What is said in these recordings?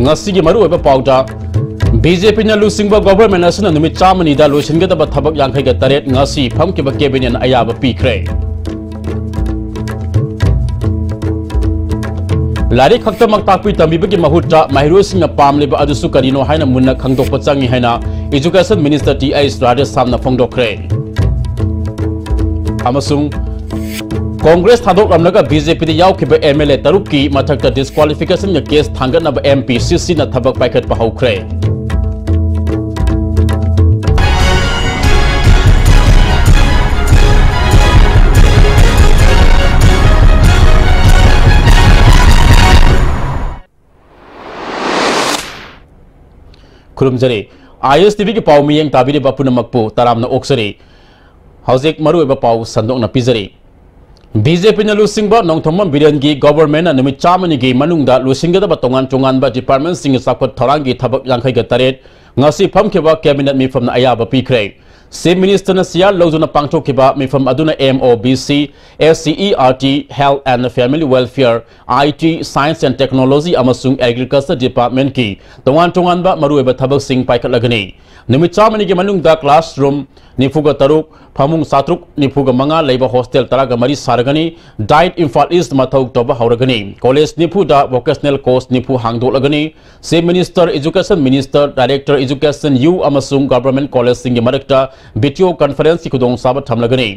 ngasi gi maru ba pauda BJP na lusingba government asna numit chamani da losinga da thabak yankhai ga taret ngasi phamki ba cabinet ayaba pikre Lari khakta maktakpi tambibagi mahutra mahiro singa pamleba adusu karino haina munna khangdokpa changi haina education minister TS Reedit samna phongdokre amasung Congress thadok ramnaga BJP de yaukhiba MLA tarukki mathakta disqualification ga case thanganaba MP CC na thabak paikhat pahaukre Kurumjari ISTV ki pau miyeng tabiri bapuna makpu taramna oksari Haujek maru eba pau sandok na pizari BJP na lusingba nongthomam biran gi government na numit chamani gi manungda lusingga da batongan chongan ba department sing sakot thorangi thabak yankhai ga taret ngasi phamkheba cabinet mi from na ayaba pikre Chief Minister na siya lozuna pangthokhiba mi from aduna MOBC SCERT Health and Family Welfare IT Science and Technology amasung Agriculture Department ki tongan ba marueba thabak sing paikhat lagani numit chamani gi manungda classroom nifuga taruk phamung satruk nifuga manga leiba hostel taraga mari saragani diet Imphal East mathau toba hauragani college nifu da vocational course nifu hangdolagani Chief Minister Education Minister Director Education U amasung government college sing gi marakta video conference ki khudong saba thamlagani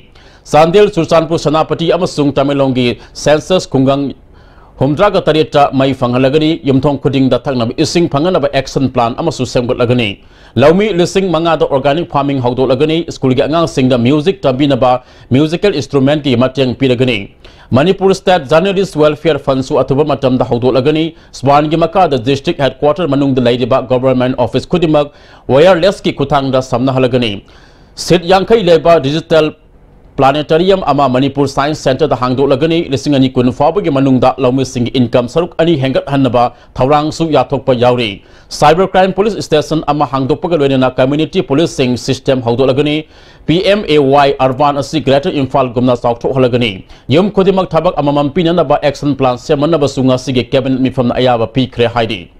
Sandil Sursanpur Sanapati amasung Tamilongi census kungang Humdraga tarita mai fangalagani yumthong khuding da thakna ising phanganaba action plan amasu semgotlagani Laumi lising manga da organic farming hawdolagani school gi angang singda music tambinaba musical instrument ki mateng piragani Manipur State Journalist Welfare Fund su athuba matam da hawdolagani Swan gi maka da district headquarter manung da leidiba government office khudimak wireless ki kuthang da samna halagani Sit yankhai leba digital Planetarium ama Manipur Science Center da hangdolagani lisingani kun fawbagi manungda laumi sing income saruk ani hengat hanaba thawrang su yathokpa yauri Cybercrime Police Station ama hangdokpaga loina community policing system hawdolagani PMAY Urban asi Greater Imphal gumna saukthok halagani yum khodimak thabak amamam pinanaba action plan semanaba sunga sige cabinet mi from ayaba pikre haidi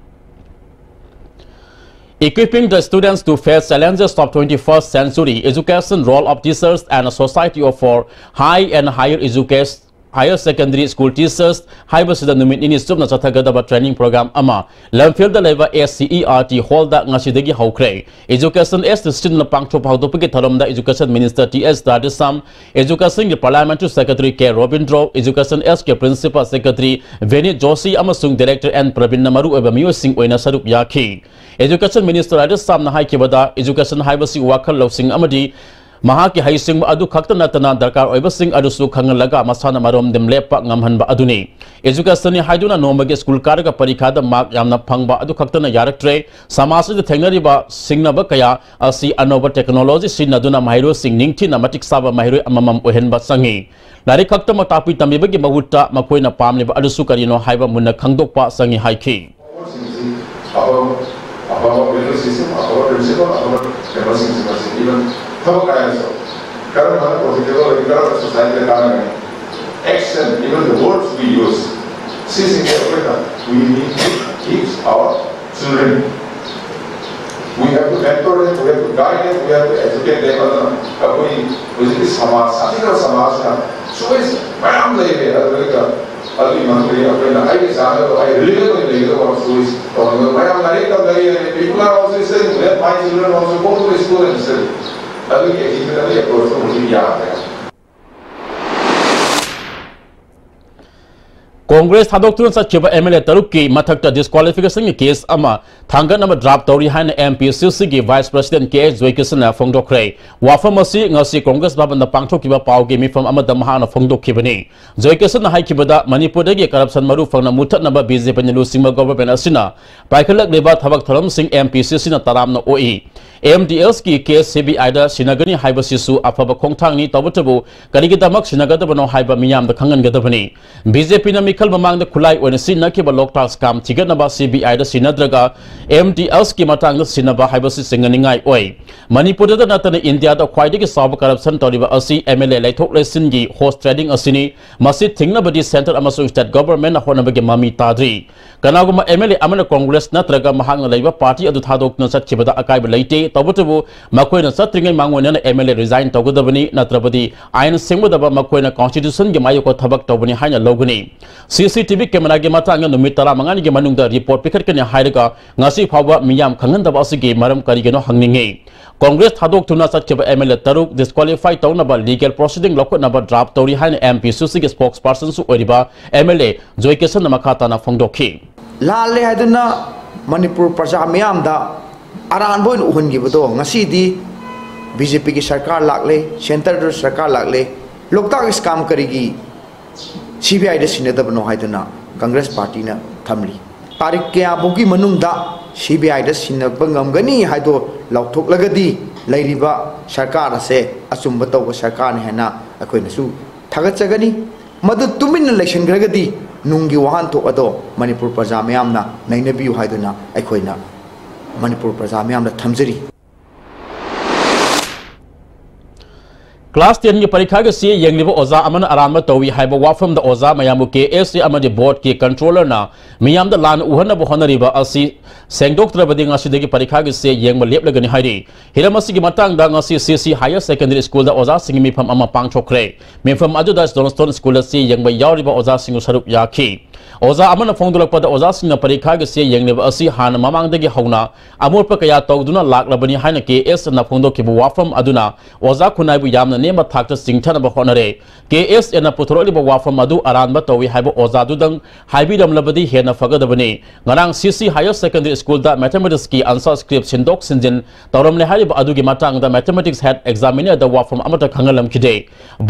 Equipping the students to face challenges of 21st century education role of teachers and a society of for high and higher secondary school teachers high basida numit ini subna chathagadaba training program ama lamfield da leva SCERT hall da ngasidagi haukre education assistant na pangthop hawdopagi thalomda education minister TS Dadisam education parliamentary secretary K Robindro education SK principal secretary Veni Joshi amasung director and Pravin Namaru eba miosing oina saruk yakhi Education Minister Dadisam na haikibada education haibasi wakhal losing amadi Mahaki haising adu khakta natana darkar oibasing adusu khangalaga masana marom dem lepa ngamhanba aduni education ni haiduna nomage school karaga parikha da mark yamna phangba adu khakta na yaraktre samaj da thengnari ba singnaba kaya asi anova technology sinaduna mahiro sing ningthi na matik saba mahiro amamam ohenba sangi lari khakta ma tapi tambibagi mahutta makoina pamliba adusu karino haiba munna khangdokpa sangi haiki our system, our principle, our capacity, even current profitable society action, even the words we use, ceasing everything, we need to teach our children. We have to mentor them, we have to guide them, we have to educate them. We this samaj, something of samaj. So it's family. अभी मंत्री अपने आई सारे तो आई relieve नहीं लेके तो आप सोच तो मैं हम नहीं कर रहे हैं people are also saying let my children also go to school and study अभी ये इतना अप्रोच तो मुझे याद है Congress thadoktuan sachiba MLA tarukki mathakta disqualification ki case ama thangan ama draft tori haina MPCC gi Vice President K Joykisan na phongdokre wafamasi ngasi Congress baban na pangthokiba pawge mi from ama damha na phongdokhibani Joykisan na haikibada Manipur dagi corruption maru phangna muthatna ba BJP ni lusingma government asina paikhalak leba thabak tharam sing MPCC na taram na OE MDLs की case CBI दा सिनगनी हाइबसिसु अफब खोंगथांगनी तबुतबु करिगिदमक सिनगदबनो हाइबा मियाम दा खंगनगदबनी BJP ना मिखल ममांग दा खुलाई ओइन सिनखिबा लोकटास काम थिगनबा CBI दा सिनद्रगा MDLs की मतांग दा सिनबा हाइबसि सिंगनिंगाई ओइ मणिपुर दा नतन इंडिया दा ख्वाइदगी साब करप्शन तौरिबा असि MLA लाइथोक लेसिनगी होस्ट ट्रेडिंग असिनी मसि थिंगनबदी सेंटर अमसु स्टेट गवर्नमेंट ना होनबगे मामी ताद्री कनागुमा MLA अमन कांग्रेस नत्रगा महांग लाइबा पार्टी अदु थादोक न सतखिबदा अकाइब लैते तबुतबु मखोइना सत्रिंगै मांगोनना MLA रिजाइन तौगदबनी नत्रबदी आइन सिंगदबा मखोइना कॉन्स्टिट्यूशन गे मायोको थबक तौबनी हाइना लौगनी CCTV कैमरा गे मतांग नुमित 15 गे मनुंगदा रिपोर्ट पिखटकने हाइरगा ngasi फावबा मियाम खंगनदबा असिगे मरम करिगनो हंगनिंगे कांग्रेस थादोक थुना सतखिबा MLA तरुक डिस्क्वालीफाई तौनबा लीगल प्रोसीडिंग लौखनबा ड्राफ्ट तौरी हाइना MP सुसिगे स्पोक्सपर्सन सु ओरिबा MLA जोइकेसन मखाताना फोंदोखी लाले हाइदना मणिपुर प्रजा मियामदा आरान बोइन उहनगिबदो ngasi BJP की सरकार लागले सेंटर सरकार लागले लोकताक स्काम करेगी CBI दे सिनदबनो हाइदना कांग्रेस पार्टी ना थमली तारीख के आबोगी मनुंगदा CBI दे सिनबंगमगनी हाइदो लौथोकलगदी लैरिबा सरकार से अचुंब तौब सरकार ने हैना अखोइनसु थागतचगनी मदु तुमिन इलेक्शन ग्रगदी नुंगी वाहन थोअदो मणिपुर प्रजा मियामना नैनबियु हाइदना अखोइना मणिपुर प्रजा मियामना थमजरी क्लास 10 की परीक्षा के से यंगलिबो ओजा अमन आराम तौवी हाइबा वाफम द ओजा मयामु के एस अमदि बोर्ड के कंट्रोलर ना मियाम द लान उहनब होनरिबा असि सेंगदोक्त्रबदि ngasi परीक्षा के से यंग लेपलगनि हाइरि हिरमसि की मतंग दा ngasi CC higher secondary school द ओजा सिंग मिफम अमा पांगथोखरे मिफम अदुदा जोनस्टोन स्कूल से यंग यावरिबा ओजा सिंग सरुक याखी ओजा अमन फोंदुलकपद ओजा सिंग परीक्षा के से यंगलिबा असि हान ममांगदगी हौना अमोरप कया तौदुना लाक्लबनि हाइना के एस न फोंदोकिबु वाफम अदुना ओजा खुनाइबु यामना नेम थाक्ट सिंथनब होनरे के एस एन पुथरोलिबा वाफम अदु अरानबा तौवी हाइबा ओजादुदंग हाइबिरमलबदि हेना फगदबनि ngarang CC higher secondary school दा मैथमेटिक्स की आंसर स्क्रिप्ट सिंदोक सिंजिन तौरमले हाइबा अदुगी मतंग दा मैथमेटिक्स हेड एग्जामिनर दा वाफम अमता खंगलम खिदे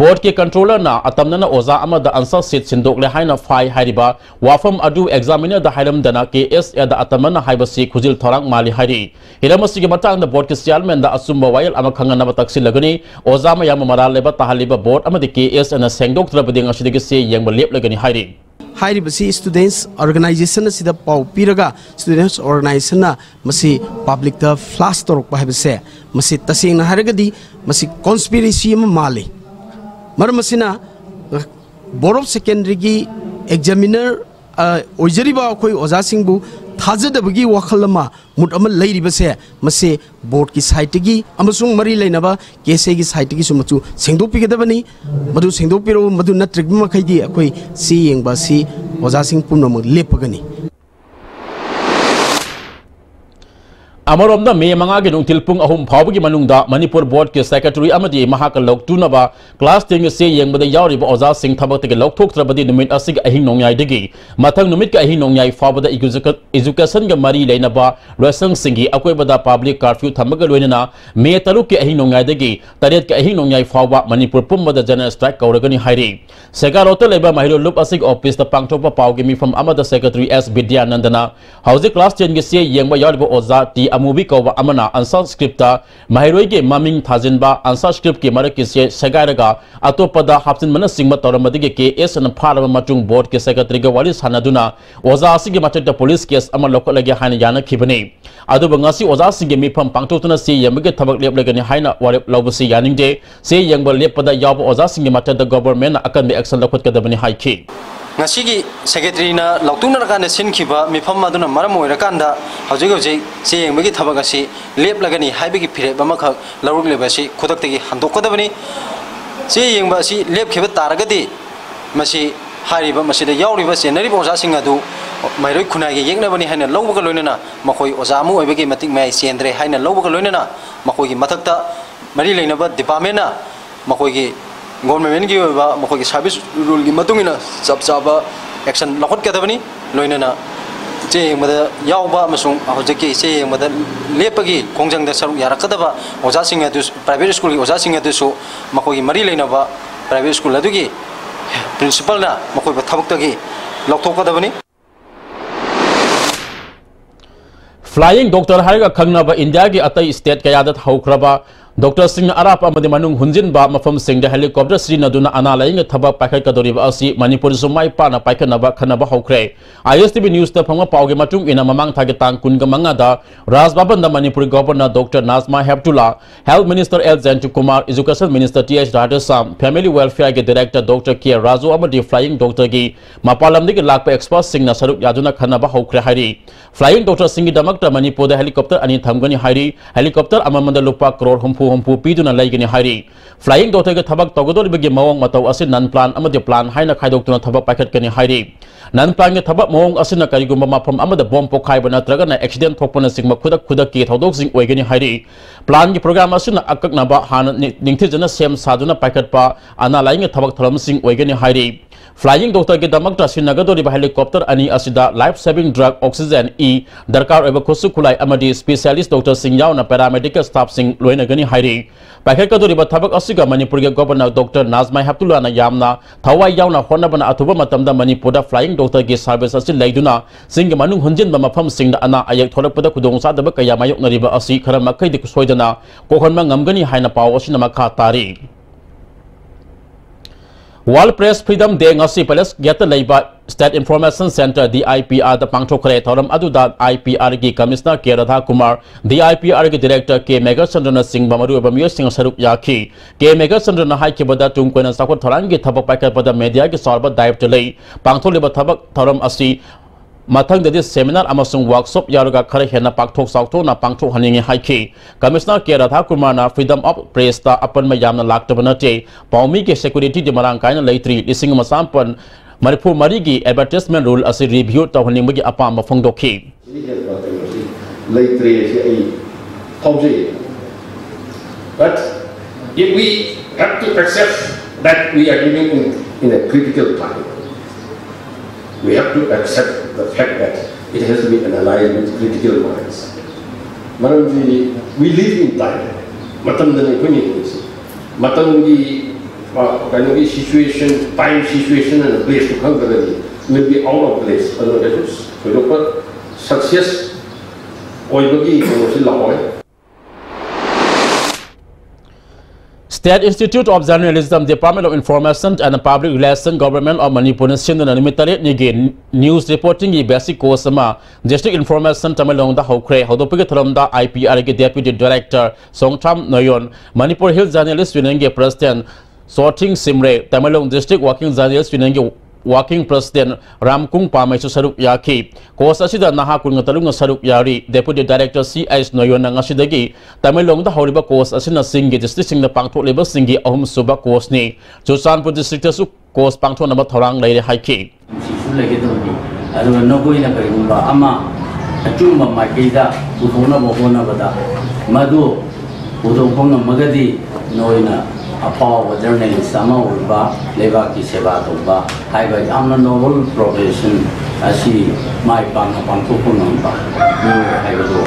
बोर्ड के कंट्रोलर ना अतमना ओजा अमा दा आंसर शीट सिंदोक ले हाइना फाइ हाइरिबा वाफम अदु एग्जामिनर दा हाइरम दना के एस ए दा अतमना हाइबा सी खुजिल थोरंग माली हाइरि हिरमसि के मतंग दा बोर्ड के चेयरमैन दा असुम्बा वायल अमा खंगनबा तक्सिलगनि ओजा मयाम मरा लेबा ताहलिबा बोर्ड अमदि के एस एन सेंगदोक्त्रबदि ngasi से यंग लेपलगनि हाइरि हाइरिबसी स्टूडेंट्स ऑर्गेनाइजेशन सिदा पाउ पिरगा स्टूडेंट्स ऑर्गेनाइजेशन ना मसी पब्लिक दा फ्लैश तोरक पाइबसे मसी तसेंग हारगदी मसी कॉन्स्पिरेसी माले मरमसिना बोर्ड ऑफ सेकेंडरी की एग्जामिनर ओइजरिबा अखोय ओजा सिंगबु थाजदबगी वखलमा मुट अमल लैरिबसे मसे बोर्ड की साइट की अमसुंग मरी लेनबा केसे की साइट की सुमचु सेंदोपिगदबनी मदु सेंदोपिरो मदु नत्रिक मखैदी अखोय सी येंगबा सी ओजा सिंग पुनम लेपगनी अमरोमदा मे मंगा के नुंथिल पुंग अहुम फावगी मनुंगदा मणिपुर बोर्ड के सेक्रेटरी अमदी महाका लोकतुनबा क्लास 10 से यंगबदा यावरिबा ओजा सिंग थबक के लोकथोक्त्रबदि नुमित असिग अहिंग नोंयाइदगी मथंग नुमित के अहिंग नोंयाइ फावदा एजुकेशन के मरी लेनबा रोसंग सिंगी अकोइबदा पब्लिक कर्फ्यू थमग लोइनना मे तरुक के अहिंग नोंयाइदगी तरेत के अहिंग नोंयाइ फावबा मणिपुर पुंबदा जनरल स्ट्राइक कौरगनी हाइरि सेगारोत लेबा महिलो लुप असिग ऑफिस द पांगथोपा पावगे मिफम अमदा सेक्रेटरी एस विद्यानंदना हाउजिक क्लास 10 के से यंगबा यावरिबा ओजा टी अमुबी कौबा अमना आंसर स्क्रिप्ट महिरोई के ममिंग थाजिनबा आंसर स्क्रिप्ट के मरक से सेगारगा अतोपदा हापसिन मन सिंह तौरमदगी के एस न फारब मटुंग बोर्ड के सेक्रेटरी के वाली सानदुना ओजा सिगे मटक पुलिस केस अमल लोकलगे हाइन यानखिबने अदुब ngasi ओजा सिगे मिफम पांगथोतुना से यमगे थबक लेपलगनि हाइन वारेप लौबसि यानिंगदे से यंगबल लेपदा याब ओजा सिगे मटक गवर्नमेंट अकन action लखतकदबनि हाइखि ngasi secretary na lautuna kan sinkhiba mifam aduna maram oirakanda hojig hojig se yengmagi thabak asi lep lagani haibagi phire bama khak laruk lebasi khodaktagi handokkodabani se yengba asi lep khiba taragadi masi hariba masida yauriba senari boza singadu mairoi khunagi yengnabani haina lawbaga loinana makoi ojamu oibagi matik mai sendre haina lawbaga loinana makoi gi mathakta mari leinaba department na makoi gi government की मखोई service rule की मतुंगिना सब चाबा action लखत कदबनी लोइनना जे मद यावबा मसुं हौजकी से मद लेपगी खोंजंग the सरुक यारकदबा ओजा सिंग अदु private school की ओजा सिंग अदुसु मखोई मरी लेनबा प्राइवेट स्कूल अदुगी प्रिंसिपल ना मखोई थबक्तगी लखथोकदबनी फ्लाइंग डॉक्टर हारेगा खंगनाबा इंडिया की अतई स्टेट कयादत हौख्रबा डॉक्टर सिंह अराप अमदि मनुंग हुंजिनबा मफम सिंह हेलीकॉप्टर श्रीनदुना अना लाइंग थबक पाइखटकदोरिबा असि मणिपुर जुमाई पाना पाइखनबा खनबा हौख्रे ISTV न्यूज ता फंगवा पावगे मटुंग इना ममांग थागे तांग कुनगा मंगादा Raj Bhavan Manipur governor doctor Najma Heptulla health minister L Jayant Kumar education minister TH Radheshyam family welfare के director doctor K Raju अमदि flying doctor की मपालमदि के लाकपा एक्सपर्ट सिंह सरुक यादुना खनबा हौख्रे हारी फ्लाइंग डॉक्टर सिंह दमकता मणिपुर हेलीकॉप्टर अनि थमगनी हारी हेलीकॉप्टर अममंद लुपा करोड़ हुंफु पीदुना लैगनी हारी फ्लाइंग डॉक्टर के थबक तौगदोरिबगे मवंग मतौ असि नन प्लान अमदि प्लान हाइना खाइदोक्तुना थबक पाइखटकनी हारी नन प्लान के थबक मवंग असि करिगुम मफम अमद बॉम पोखाइब नत्रगना एक्सीडेंट थोपना सिंह खुदक की थौदोकसिंग ओइगनी हारी प्लान की प्रोग्राम असि अककनबा हान निंगथिजना सेम सादुना पाइखटपा अना लाइंग थबक थलमसिंग ओइगनी हारी फ्लाइंग डॉक्टर के दमकता सिनगदोरिबा हेलीकॉप्टर अनि असिदा लाइफ सेविंग ड्रग ऑक्सीजन दरकार ओइबा खुसु खुलाई अमदि स्पेशलिस्ट डॉक्टर सिंह यावना पैरामेडिकल स्टाफ सिंह लोइनगनी हाइरी पाइखटकदोरिबा थबक असिगा मणिपुर के गवर्नर डॉक्टर नाजमा हेप्तुलाना यामना थवाई यावना होनबना अथुबा मतमदा मणिपुर फ्लाइंग डॉक्टर के सर्विस असि लैदुना सिंह मनुंग हुंजिनबा मफम सिंह अना अयक थोरकपदा खुदोंसादबा कया मायोकनरिबा असि खरा मखैदि सोइदना कोहनमा ngамगनी हाइना पाव असिना मखा तारी world press freedom day ngasi palace gate लेबा स्टेट इंफॉर्मेशन सेंटर DIPR द पांगथोखरे थौरम अदुदा IPR की कमिश्नर के राधा कुमार DIPR के डायरेक्टर के मेगाचंद्रन सिंह बमरु बमियो सिंह सरुक याखी के मेगाचंद्रन हाइकेबदा तुम कोना साखो थौरांग की थबक पाइखटपदा मीडिया के सौरब दायित्व लई पांगथोलेबा थबक थौरम असि मथंगदि सेमिनार अमसुंग वर्कशॉप यारुगा खरे हेना पाकथोक साउथोना पांगथोक हनिंगे हाइखी कमिश्नर के राधा कुमार ना फ्रीडम ऑफ प्रेस ता अपन में यामना लाक्तब नटे पाउमी के सिक्योरिटी दि मरांग कायना लैत्री लिसिंग मसामपन मणिपुर मरी की एडवर्टाइजमेंट रूल असि रिव्यू तौहनिंगबगी अपाम फोंदोखी लैत्री से आई फौजे but if we have to accept that we are living in a critical time, we have to accept the fact that it has to be analyzed with critical minds. We live in time. Situation, time situation and place to come will be out of place. So success State Institute of Journalism, Department of Information and Public Relations, Government of Manipur, Sindana Nimitare Nigi News Reporting Basic Course District Information Tamalong the Hokre, Hodopikatranda IPR Deputy Director Songcham Noyon, Manipur Hill Journalist Winenge President Sorting Simre, Tamalong District Working Journalist Winenge Working President Ramkung Pamaisu Saruk Yaki, Course Asida Nahakun Talunga Saruk Yari, Deputy Director C.S. Noyon Nangasidagi, Tamilong the Holiba Course Asina Singi, Districting the Pangto Labor Singi, Ahum Suba Course Ni, Josanpur District Course Pangto number Torang Lady Haiki. I don't know going to Ama, a Jumba Makida, Udona Mohona Bada, Madu, Udopona Magadi, Noina. Apaw journalist sama ulba leba ki seba toba hai ba amna novel profession asi mai pang ko numba ni hai do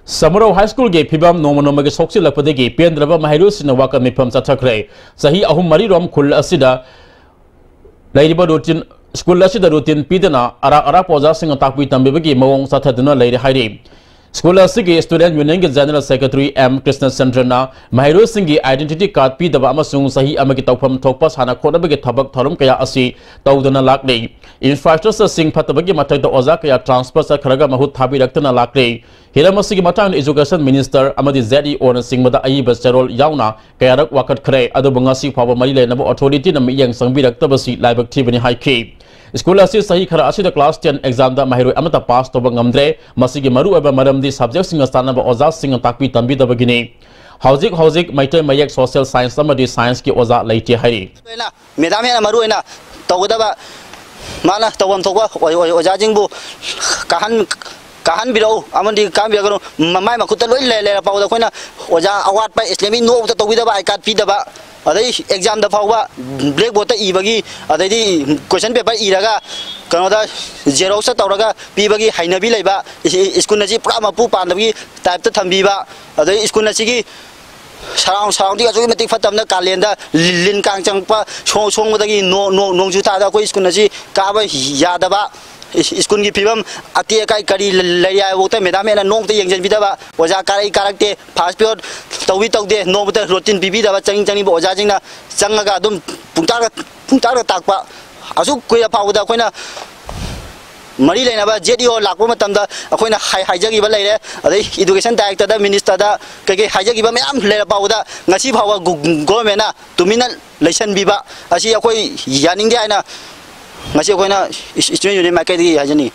Samuro High School ge phibam noma ge soksi lakpadegi pendraba mahiru sinawaka mifam chathakre sahi ahum mari rom khul asida lairiba routine school asida routine pidana ara poja singa takpi tambebegi mawong sathaduna lairi hairi School Sigi Student Union General Secretary M. Krishna Chandrana, Mahiru Singi Identity Card P. Daba Amasung Sahi Amakitopam Topas Hana Kodabagi Tabak Torum Kaya Asi, Taudana Lakli. Infrastructure Sing Patabagi Matak the Ozakaya Transfer Sakaraga Mahut Tabi Raktana Lakli. Hiramasigi Matan Education Minister Amadi Zedi or Singmada Aibas Charol Yauna, Kayarak Wakat Kre, Adabungasi Pava Malay Nabo Authority Namiyang Sangbi Raktabasi Live Activity High Key. School asi sahi khara asi the class 10 exam da mahiru amata pass to bangamdre masigi maru aba maram di subject singa stana ba oza singa takpi tambi da bagini housing maitai mayak social science samadi science ki oza laiti hari na medam he maru ina tawda ba mana tawam thokwa oza jingbu kahan biro amandi kam bi garo mai makuta loi le pa da koina oza award pa islami no ta tawida ba I card pi da ba adai exam da fawa blackboard ta ibagi adai di question paper iraga kanoda xerox tawraga pibagi hainabi leiba school na ji pura mapu pandagi type ta thambi ba adai school na ji sarang di asu metik fatam na kalenda lin kang chang pa song badagi nong ju ta da koi skun ji ka ba ya da ba skun gi phibam ati kai kari laya wo ta medam na nong te yengjen bi da ba oja karai karakte fast period tawi tawde no bata routine bi da ba chang bo oja jing na chang ga dum pungta ga tak pa asu koi pa da koi na mari lain apa jadi lakpo matam da aku na haja giba lain ada education director da minister da kaki haja giba memang lain apa udah ngasi bawa government na tumina lesson biba asi aku yaning dia na ngasi aku na student union market di haja ni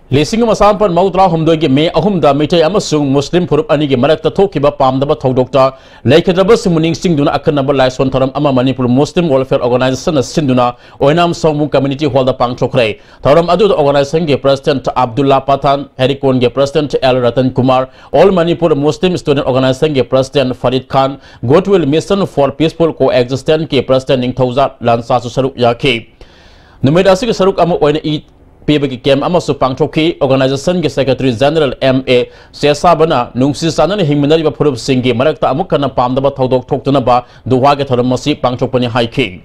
Lising masampan mautra humdogi me ahumda mitai amasung Muslim furup ani gi marakta thokiba pamdaba thodokta laikhadraba simuning singduna akhanaba laison thoram ama Manipur Muslim Welfare Organization sinduna oinam songmu community hall da pangchokre thoram adu organization ge president Abdullah Pathan Harikon ge president L Ratan Kumar All Manipur Muslim Student Organization ge president Farid Khan Goodwill Mission for Peaceful Coexistence ge president Ningthauza Lansa su saruk yakhe numeda asig saruk ama oina PBG Kem Amasu Pangchoki Organization ke Secretary General MA Sesabana Nungsi Sanan Himminari Purup Singi Marakta Amukana Pamdaba Thodok Toktunaba Duwaga Thoramasi Pangchopani High King.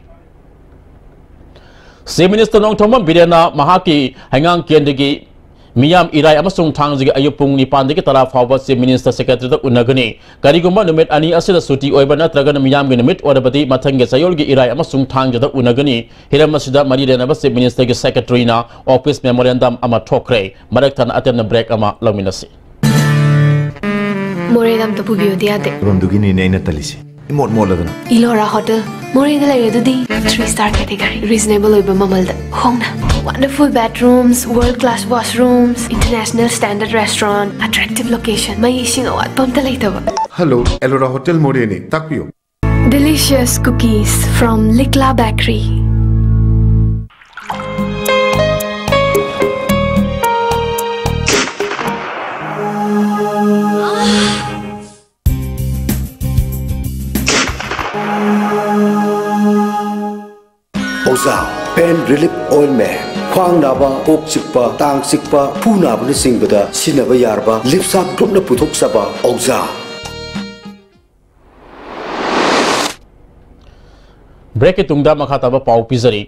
Se Minister Nong Thoma Birena Mahaki Hangang Kendigi Miyam Irai Amasung Tangzi Ayupung Nipandiki Tara Fawa Se Minister Secretary Unagani Kariguma Numit Ani Asida Suti Oibana Tragana Miyam Numit Orabadi Matanga Sayolgi Irai Amasung Tangja Unagani Hiramasida Marina Se Minister Secretary na Office Memorandum Ama Tokre Maraktan Atem Break Ama Laminasi Moredam to Pubiodiate Rondugini Nena Talisi Imot Molagana Ilora Hotel Moreda 3-star category reasonable over Mamalda Hongna wonderful bedrooms, world-class washrooms, international standard restaurant, attractive location. May ising awat pamta later. Hello, Elora Hotel Moreni. Takyo. Delicious cookies from Likla Bakery. Oza Pen Relief Oil Man Khwang naba, kok sikpa, tang sikpa, pu naba na singbada, sinaba yarba, lipsak group na putok saba, Oza. Break itungda makhataba pau pizari.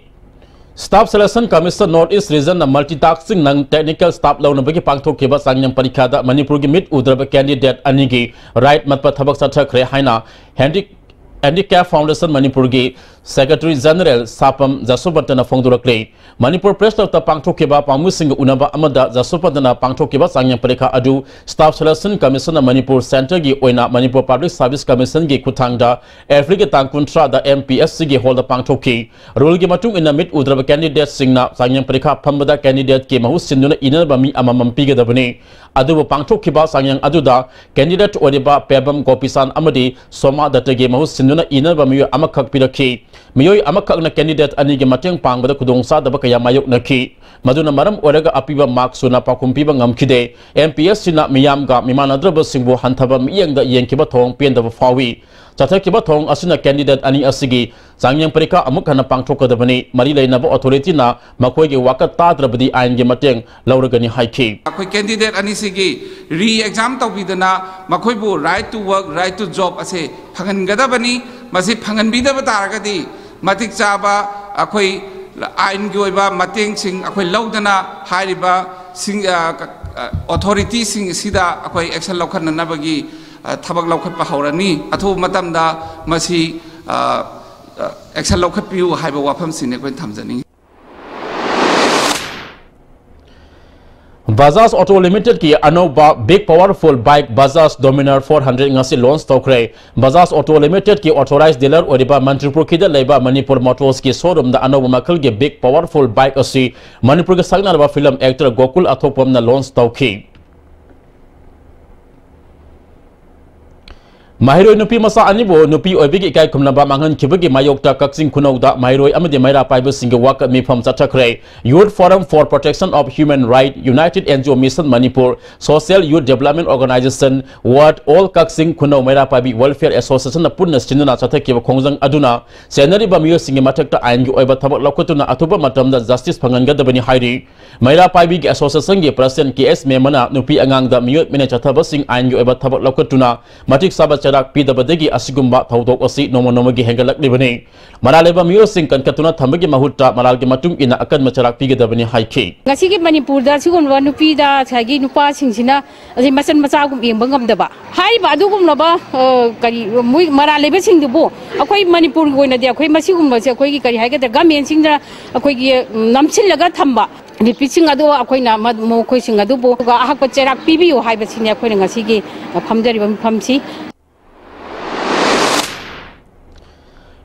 Staff Selection Commission Northeast Region na multitasking ng technical staff law na bagi pangthok kiba sangyang parikada Manipur gi mit udraba candidate anigi right matpa thabak sa thakre haina Handicap Foundation Manipur gi Secretary General Sapam Jasupatana Fongdurakle Manipur Press Club ta pangthokiba pamusing unaba amada Jasupatana pangthokiba sangyang parikha adu Staff Selection Commission Manipur Center gi oina Manipur Public Service Commission gi kuthangda Africa tangkuntra da MPSC gi holda pangthoki rule gi matung ina mit udraba candidate singna sangyang parikha phambada candidate ki mahu sinduna inaba mi amamam pigedabani adu pangthokiba sangyang aduda candidate oriba Pebam Gopisan amadi Soma datagi mahu sinduna inaba mi amakhak pirakhi Miyoy amakak na candidate ani gi mateng pangbada kudongsa daba kaya mayok na ki maduna maram oraga apiba mark suna pakumpiba ngamkide MPS sina miyam ga mimanadraba singbo hantaba miyang da yengkiba thong pendaba fawi chathakiba thong asina candidate ani asigi sangyang parika amuk hana pangthokadabani mari leinaba authority na makoi gi wakat tadrabadi ain gi mateng lauragani haiki akoi candidate ani sigi re-exam tawbidana makoi bu right to work right to job ase phangan gadabani masi phangan bidaba taragadi matik chaba akoi ain gi oiba mateng sing akoi laudana hariba sing authority sing sida akoi action laukhanna bagi thabak laukhat pa haurani athu matamda masi action laukhat piu haiba wafam sine koi thamjani Bajaj Auto Limited ki Anova Big Powerful Bike Bajaj Dominar 400 ngasi launch tokre Bajaj Auto Limited ki authorized dealer oriba Manipur ki da leba Manipur Motors ki showroom da Anova makal ge Big Powerful Bike asi Manipur ke sangna ba film actor Gokul Athopam na launch tokhi Mahiroi nupi masa anibo nupi oibigi ikai kumnaba mangan kibagi mayokta kaksing kunauda mahiroi amadi maira paibu singa waka mifam chachakre Youth Forum for Protection of Human Rights, United NGO Mission Manipur, Social Youth Development Organization, Ward All Kaksing Kunau Maira Paibi Welfare Association na punna sinuna chathaki khongjang aduna senari ba miyo singa mathakta ain gi oiba thabak lokotuna atuba matamda justice phangangadabani hairi Maira Paibi gi association gi president KS Memana nupi angang da miyo mene chathaba sing ain gi oiba thabak lokotuna matik saba charak pidabadagi asigumba thaudok asi nomo gi hengalak libani maraleba miyo sing kankatuna thambagi mahutta maralgi matung ina akan macharak pigadabani haiki ngasi gi Manipur da sigon wa nupi da sagi nupa singsina asi masan macha gum yeng bangam daba hai ba dugum laba kari mui maraleba sing dubo akoi Manipur goina de akoi masigum ba se akoi gi kari haiga da gamen singda akoi gi namsil laga thamba Repeating ado akoi na mo koi sing ado bo ga ahak pa cherak pibiyo hai ba sinya akoi ngasi gi phamjari bam phamsi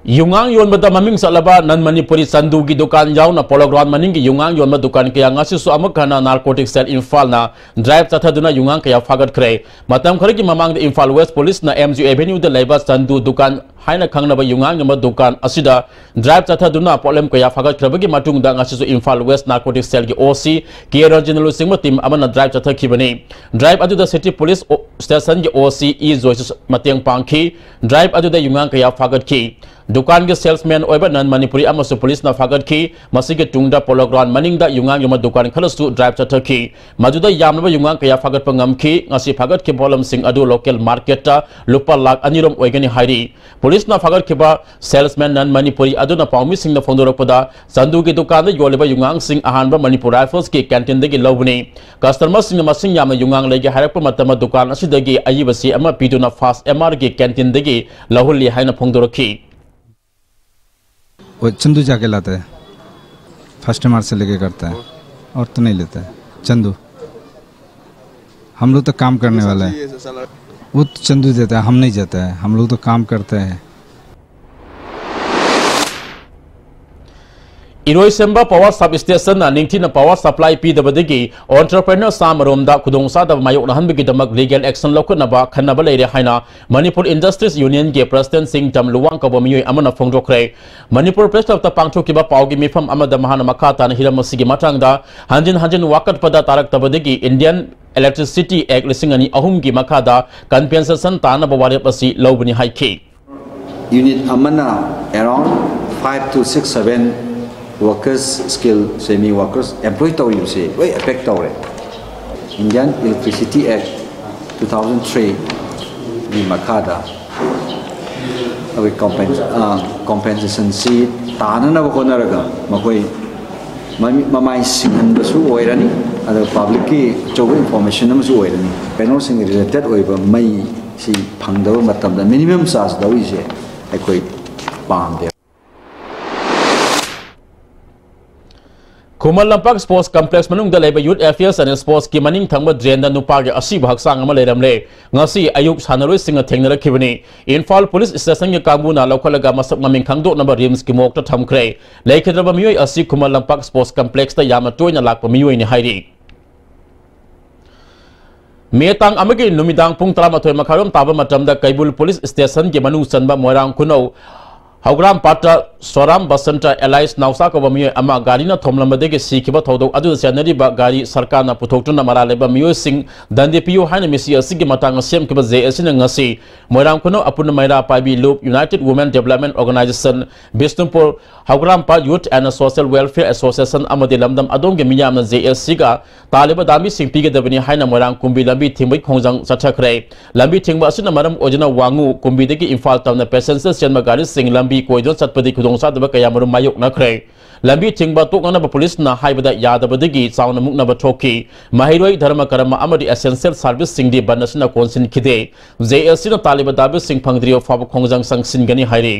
Yungang yon bada maming salaba nan Manipuri sandu gi dukan jaw na pologround maning gi yungang yon ma dukan kaya ngasi su amakana narcotic cell Imphal na drive chathaduna yungang kaya fagat kre matam khare gi mamang de Imphal West Police na MG Avenue de laiba sandu dukan haina khangnaba yungang ma dukan asida drive chathaduna problem kaya fagat krebagi matung da ngasi su Imphal West narcotic cell gi OC ki regional singma team amana drive chathakibani drive adu da city police station gi OC e joisus mateng pangki drive adu da yungang kaya fagat ki Dukan ke salesman oiba nan Manipuri amasu police na fagat ki masige tungda pologround maning da yungang yoma dukan khalastu drive chathaki majuda yamnaba yungang kaya fagat pangam ki ngasi fagat ki bolam sing adu local market ta lupa lak anirom oigani hairi police na fagat ki ba salesman nan Manipuri adu na paumi sing na fondorok pada sandu ki dukan da yoleba yungang sing ahanba Manipur Rifles ki canteen dagi lobuni customer sing na masing yamna yungang legi harak pa matama dukan asidagi ayibasi ama piduna fast MR ki canteen dagi lahuli haina fondoroki वो चंदू जाके लाता है first March से लेके करता है और तो नहीं लेता है चंदू हम लोग तो काम करने वाला है वो तो चंदू देता है हम नहीं जाता है हम लोग तो काम करते हैं Iroi Semba Power Substation na ningthi na power supply PWD entrepreneur samarom da khudongsa da mayok na hanbigi damak legal action lokna ba khanaba leire haina Manipur Industries Union ge President Singh Tam Luwang ka bomiyo amana phongdokre Manipur Press Club ta pangthoki ba paugi mifam amada mahana makata na hiramasi gi matang da hanjin wakat pada tarak tabadigi Indian Electricity Act lisingani ahum gi makada compensation ta na bawari pasi lobuni haiki unit amana around 5 to 6 7 workers, skilled semi workers, employed to you say, wait, affect to Indian Electricity Act 2003 di Makada. Awi compensation si tahanan na bako naraga, makoy mamay singan basu oirani, ada public ki jogo information na masu oirani. Pero sing related oiba may si pangdaw matam da minimum size daw ise ay koy pang Kumal Lampak Sports Complex manung da leba Youth Affairs and Sports ki maning thangba drain da nupa ge asi bahaksang ama leiramle ngasi ayuk sanaroi singa thengnara khibani Imphal Police Station ge kangbu na lokhalaga masak maming khangdo number rims ki mok ta thamkhre leikhidaba miyoi asi Kumal Lampak Sports Complex ta yama toina lakpa miyoi ni hairi Metang amagi numidang pung 13 makharom taba matamda Kaibul Police Station ge manung sanba moirang kuno Haugram Pata Soram Basanta Allies Nausa ko bamiyo ama gari na thomlambade ge sikiba thodok adu sanari ba gari sarkar na puthoktu na marale ba miyo sing dande piyo haina misi asigi matang sem kiba JS na ngasi moirang kuno apun maira paibi loop United Women Development Organization Bisnumpur Haugram Pat Youth and Social Welfare Association amade lamdam adong ge miyam na JS siga taliba dami sing pige dabani haina moirang kumbi lambi thimbai khongjang chathakre lambi thingba asina maram ojina wangu kumbi degi Imphal tamna passengers chenma gari sing lambi koidon satpadi khudongsa daba kaya marum mayok nakre lambi thingba tokna ba police na haibada yadabadagi chauna mukna ba thoki mahiroi dharma karama amadi essential service singdi banasina konsin khide JSC na taliba dabe sing phangdrio fab khongjang sangsin gani hairi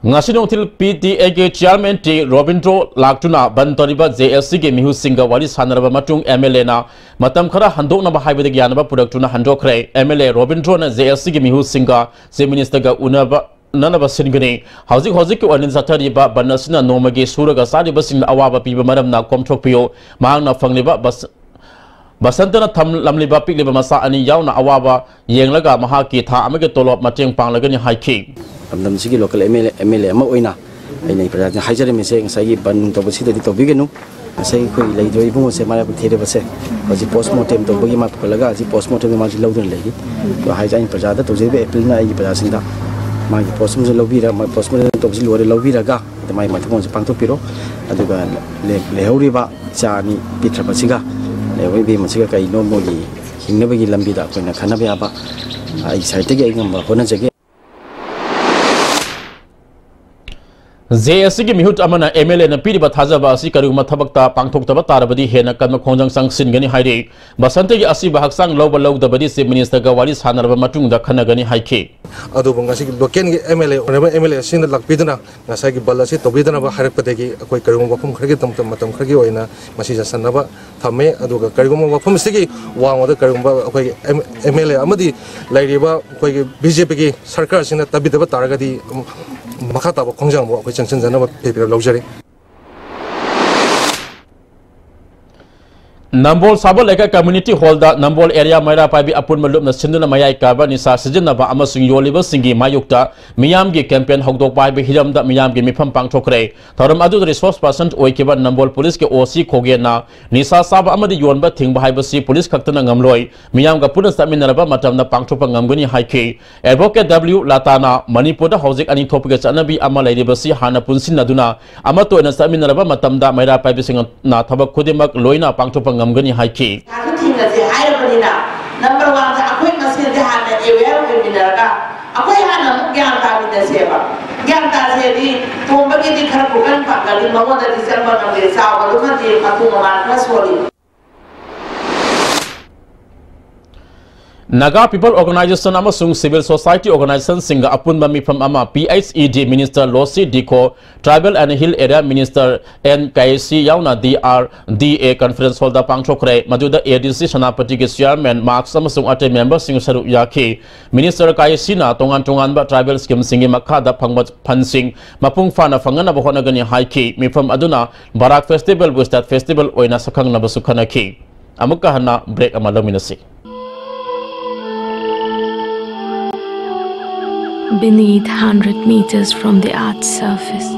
ngasi nongthil PTA ge chairman T Robindro Laktuna bantoriba JSC ge mihu singa wali sanaraba matung MLA na matam khara handok na ba haibada gyanaba product na handokre MLA Robindro na JSC ge mihu singa se minister ga unaba nanaba singani hauzik ki onin zatari ba banasina nomage suraga sari basing awaba piba maram na komthokpiyo mahang na fangliba bas Basantana Tham Lamliba Pigliba Masa and Yauna Awaba, Yanglaga, Mahaki, Ta, Amaka Tolop, Matting Panglagan High King. From the local MLA Moina, and a president Hajarim saying Sagi Ban Tobacita to Biganu, I say, Lady Ribbon, say my potato was said, was the postmortem to Bugima Polaga, the postmortem much louder lady, to Hajan Prajada to Zebe, Pilna, Prasinda. My postmortem is Lovira, my postmortem to Loviraga, the my Matons Pantopiro, and the Leoriba, Chani, Pitra Pasiga, there will be Masiga, no more. He never get Lambida when a Canabiaba. I said again, opponents again. JSC Mihut Amana MLA na Piriba Hazaba Sikaruma Tabakta Pangtok Tabatarabadi Hena Kama Konjang Sang Singani Haide Basante Asiba Haksang Loba the Badi Minister Gawalis Hanaraba Matung the Kanagani Haike Adubangasi Loken MLA or MLA Sin the Lakpidana Nasaki Balasi Tobidana Harapateki a quick Karuma from Krigitum Matam Kragioina Masisa Sanaba Tame Aduga Karuma from Sigi one of the Karumba MLA Amadi Ladiba BJP Sarkars in a Tabitaba Targadi Makata Konjang, which is another paper luxury. Nambol Sabo Leka Community Hall da Nambol area Maira Pabi Apun Malum na Sinduna Mayai Kaba Nisa Sijinaba Amasung Yoliba Singi Mayukta Miyamgi campaign Hogdok Pabi Hiram da Miyamgi Mipam Pang Chokre Taram Adu resource person Oikiba Nambol Police ke OC Kogena Nisa Saba Amadi Yonba Ting Bahibasi Police Kaktana Ngamloy Miyamga Punas Taminaraba Matam na Pang Chopa Ngamguni Haike Advocate W Latana Manipur Housing and Topics Anabi Amalai Basi Hana Punsin Naduna Amato and Saminaraba Matam da Maira Pabi Sing na Tabak Kudimak Loina Pang Chopa Ngamgani Haike. Number one, aku masih ada aware with mineraga. Aku ada gyan tahu dah siapa. Gyan tahu sih tuh bagi di kerap bukan pak kali mahu dari December nanti sah baru kan di patu makan suali. Naga People Organization Amasung Civil Society Organization Singa Apun Bami from Ama PHED Minister Losi Diko Tribal and Hill Area Minister NKC Yauna DRDA Conference Holder Pangchokre Maduda ADC Shanapati Chairman Marks Amasung Ate Member Sing Saru Yaki Minister Kaisina Tongan Ba Tribal Scheme Singi Makada Pangbat Pansing Mapung Fana Fangana Bohonagani Haiki Mi from Aduna Barak Festival with that festival Oina Sakang Nabasukanaki Amukahana break Amalaminasi. Beneath 100 meters from the Earth's surface,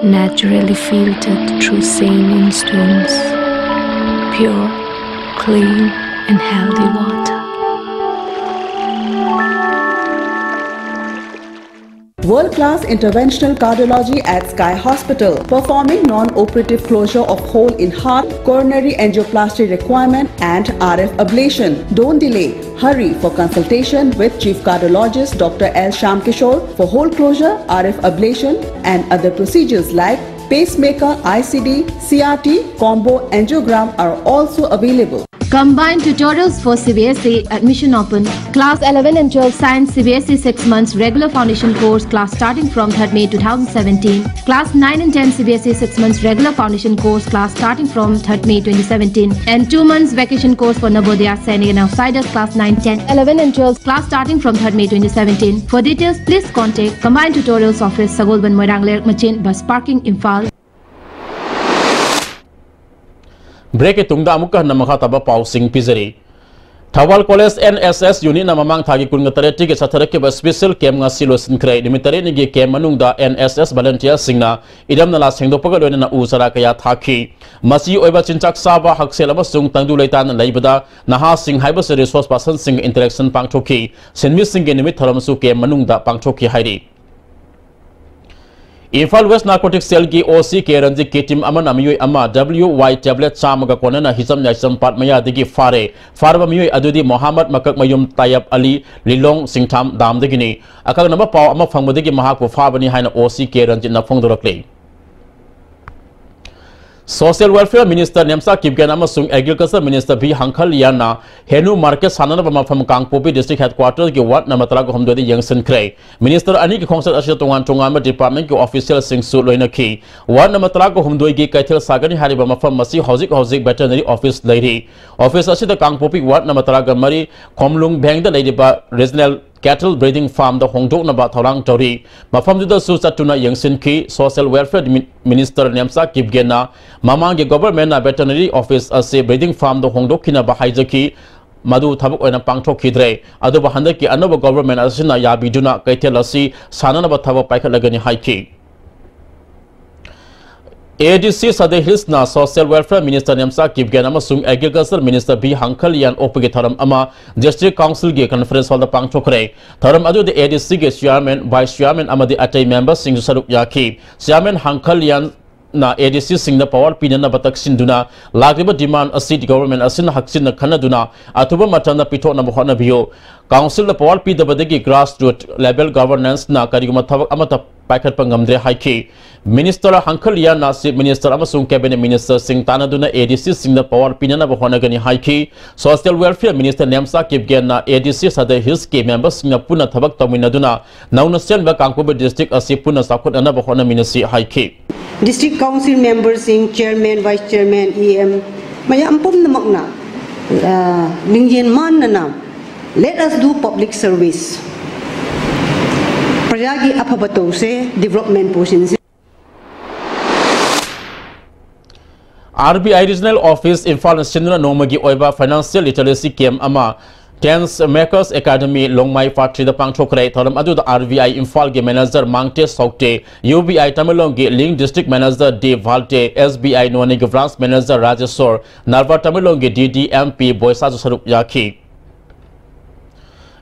naturally filtered through saline stones, pure, clean and healthy water. World-class interventional cardiology at Sky Hospital, performing non-operative closure of hole in heart, coronary angioplasty requirement and RF ablation. Don't delay. Hurry for consultation with Chief Cardiologist Dr. L. Shamkishore for hole closure, RF ablation and other procedures like pacemaker, ICD, CRT, combo angiogram are also available. Combined tutorials for CBSE admission open. Class 11 and 12 Science CBSE 6 months regular foundation course class starting from 3rd May 2017. Class 9 and 10 CBSE 6 months regular foundation course class starting from 3rd May 2017. And 2 months vacation course for Navodaya Sainik and Outsiders class 9, 10, 11 and 12 class starting from 3rd May 2017. For details, please contact Combined Tutorials Office, Sagolban Moirangler Machin, Bus Parking, Imphal. Break it tungda amukah na makataba pausing pizari. Thawal College NSS unit na mamang thagi kungatare tige satharake ba special camp nga silosin kray limitare ni ge camp manung da NSS volunteer singna idam na la sengdo pagal na usara kaya thaki masi oiba chinchak saba haksel amasung tangdu leitan laibada naha sing haiba se resource person sing interaction pangthoki senmi sing ge nimit tharamsu camp manung da pangthoki hairi. Imphal West Narcotics Cell ki OC ke ranji ke team aman amiyoi ama WY tablet chamaga konana hisam nyasam pat maya digi farba miyoi adudi Muhammad Makak Mayum Tayyab Ali Lilong Singtham dam digini akag naba paw ama phangmodigi mahakpo fabani haina OC ke ranji na phongdorakle. Social Welfare Minister Nemsa Kipgen amasung Agriculture Minister B Hankal Yana Henu Market Sanana Pamafam Kangpopi District Headquarters ki Wat Namatalago Homdodi Yangsen Kray Minister Ani ki Khongsa Asya Tongan Department ki official sing su loina ki Wat Namatalago Homdoi ki Kaithil Sagani Hariba Mafam Masi Housing Veterinary Office Lady Office Asya Kangpopi Wat Namatalaga Mari Komlung Bang the Lady ba Regional cattle breeding farm the hongdoknaba thorang tori mafamduda su chatuna yangsin ki social welfare minister nemsa kipgena mamangi government na veterinary office ase breeding farm the hongdokkina ba haijaki madu thabuk oina pangthok khidre adu ba handaki anaba government asina yabiduna kaithel asi sanana ba thaba paikhalagani haiki ADC Sadeh Hills na Social Welfare Minister Nemsa Kipgen amasung Agriculture Minister B Hankal Yan opge tharam ama District Council ge conference hall da pangthokre tharam adu the ADC ge chairman vice chairman amadi atai members sing saruk yaki chairman Hankal Yan na ADC sing na power pinana batak sinduna lagriba demand asi government asin haksin na khanaduna atuba matana pitho na bahona bio council the power p dabadegi grassroots level governance na kariguma thabak amata paikhat pangamdre haiki minister Hankal Yan na chief minister amasung cabinet minister sing tanaduna ADC sing na power pinana bahona gani haiki social welfare minister Nemsa Kipgen na ADC Sadeh Hills ke members sing na puna thabak taminaduna naunasian ba Kangpobe district asi puna sakut ana bahona minasi haiki District Council members sing chairman, vice chairman, EM, mayam pum na magna, ningyan man na let us do public service. Prayagi apabato se development portions. RBI Regional Office Imphal Sinduna Nomagi Oiba Financial Literacy Camp Ama Tens Makers Academy Longmai Factory the Pangchokre Thoram Adu the RBI Imphal ge manager Mangte Sokte UBI Tamilongi Link District Manager Dave Valte SBI Noni Branch Manager Rajasor Narva Tamilongi DDMP Boysa Saruk Yaki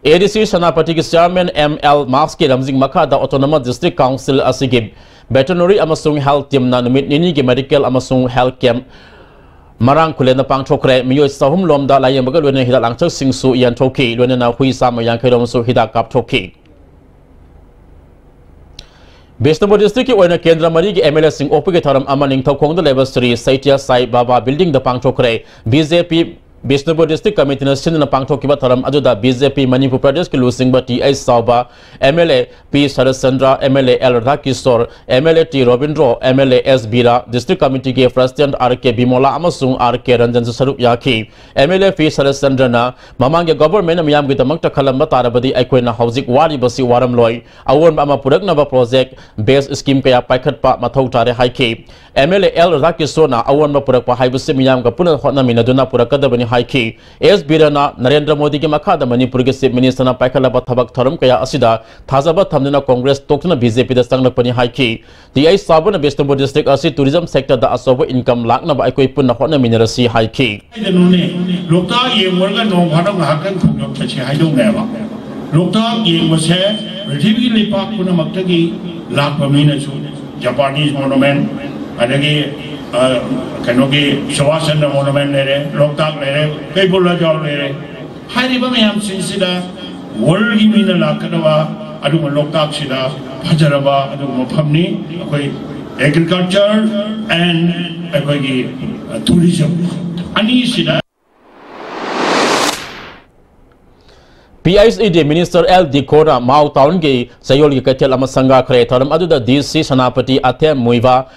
ADC Sanapati Chairman ML Maski Ramzing Maka the Autonomous District Council Asigib Veterinary Amasung Health Team na numit nini ge medical Amasung Health Camp Marang Kulena Pangchokre Mio Sahum Lomda Layamaga Luna Hida Langchak Singsu Yan Toki Luna Hui Sama Yankarom Su Hida Kap Toki Bisnabo District Oina Kendra Marigi MLA Sing Opigataram Amaning Tokong the Level 3 Saitia Sai Baba Building the Pangchokre BJP Bisnabo District Committee na Sinna Pangchokiba Taram Aduda BJP Manipur Pradesh ki Lusing ba TI Sauba MLA P Sarasandra MLA L Rakisor MLA T Robindro MLA S Bira District Committee ke President RK Bimola amasung RK Ranjan Saruk Yaki MLA P Sarasandra na mamang government miyam gi tamak ta khalamba tarabadi aikoina hauzik wari basi waram loi awon ama purak na ba project base scheme kaya paikhat pa mathau tare haiki MLA L Rakisor na awon ba purak pa haibuse miyam ga puna hotna minaduna purakadabani haiki S Birana Narendra Modi ke makada Manipur ke chief minister na paikhala ba thabak tharam kaya asida thazaba thamduna Congress tokna BJP da sanglakpani haiki TI Sabana Bisnabo district asi tourism sector da asobo income lakna ba aikoi punna hotna minarasi haiki lokta yengwarga nong bharang hakan khongyok chachi haidong neba lokta yengwase prithibi lipak puna maktagi lakpa mina chu Japanese monument adagi kanogi Shawasana monument lere loktak lere kai bulla jaw lere hairi ba mayam sinsida world gi mina lakadawa adu loktak sida bhajaraba adu mafamni akoi agriculture and akoi tourism ani sida PISED Minister L. Dikora Mau Town ge Sayol ge katel amasanga khre tharam adu da DC Sanapati Athe Muiva